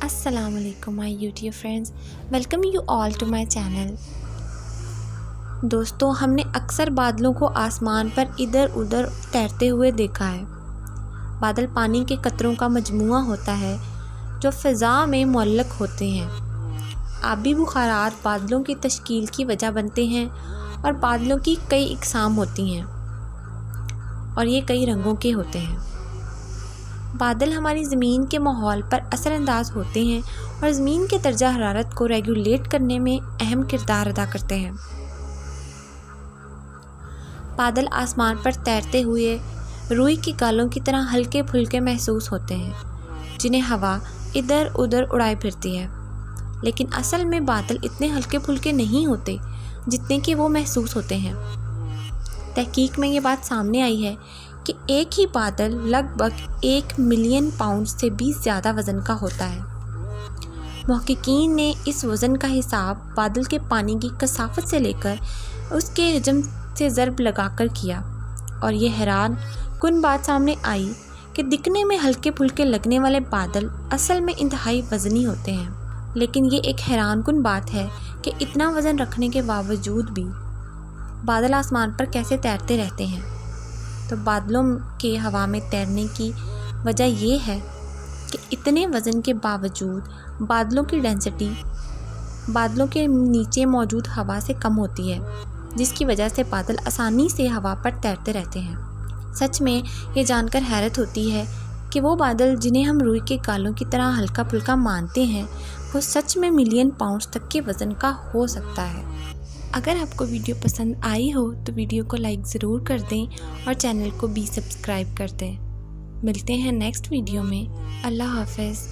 السلام علیکم my YouTube friends, welcome you all to my channel. دوستو، ہم نے اکثر بادلوں کو آسمان پر ادھر ادھر تیرتے ہوئے دیکھا ہے۔ بادل پانی کے قطروں کا مجموعہ ہوتا ہے جو فضا میں معلق ہوتے ہیں۔ آبی بخارات بادلوں کی تشکیل کی وجہ بنتے ہیں اور بادلوں کی کئی اقسام ہوتی ہیں اور یہ کئی رنگوں کے ہوتے ہیں۔ بادل ہماری زمین کے ماحول پر اثر انداز ہوتے ہیں اور زمین کے درجہ حرارت کو ریگولیٹ کرنے میں اہم کردار ادا کرتے ہیں۔ بادل آسمان پر تیرتے ہوئے روئی کی گالوں کی طرح ہلکے پھلکے محسوس ہوتے ہیں جنہیں ہوا ادھر ادھر اڑائے پھرتی ہے، لیکن اصل میں بادل اتنے ہلکے پھلکے نہیں ہوتے جتنے کہ وہ محسوس ہوتے ہیں۔ تحقیق میں یہ بات سامنے آئی ہے کہ ایک ہی بادل لگ بھگ 1 ملین پاؤنڈ سے بھی زیادہ وزن کا ہوتا ہے۔ محققین نے اس وزن کا حساب بادل کے پانی کی کثافت سے لے کر اس کے حجم سے ضرب لگا کر کیا، اور یہ حیران کن بات سامنے آئی کہ دکھنے میں ہلکے پھلکے لگنے والے بادل اصل میں انتہائی وزنی ہوتے ہیں۔ لیکن یہ ایک حیران کن بات ہے کہ اتنا وزن رکھنے کے باوجود بھی بادل آسمان پر کیسے تیرتے رہتے ہیں۔ تو بادلوں کے ہوا میں تیرنے کی وجہ یہ ہے کہ اتنے وزن کے باوجود بادلوں کی ڈینسٹی بادلوں کے نیچے موجود ہوا سے کم ہوتی ہے، جس کی وجہ سے بادل آسانی سے ہوا پر تیرتے رہتے ہیں۔ سچ میں یہ جان کر حیرت ہوتی ہے کہ وہ بادل جنہیں ہم روئی کے گالوں کی طرح ہلکا پھلکا مانتے ہیں، وہ سچ میں ملین پاؤنڈز تک کے وزن کا ہو سکتا ہے۔ اگر آپ کو ویڈیو پسند آئی ہو تو ویڈیو کو لائک ضرور کر دیں اور چینل کو بھی سبسکرائب کر دیں۔ ملتے ہیں نیکسٹ ویڈیو میں۔ اللہ حافظ۔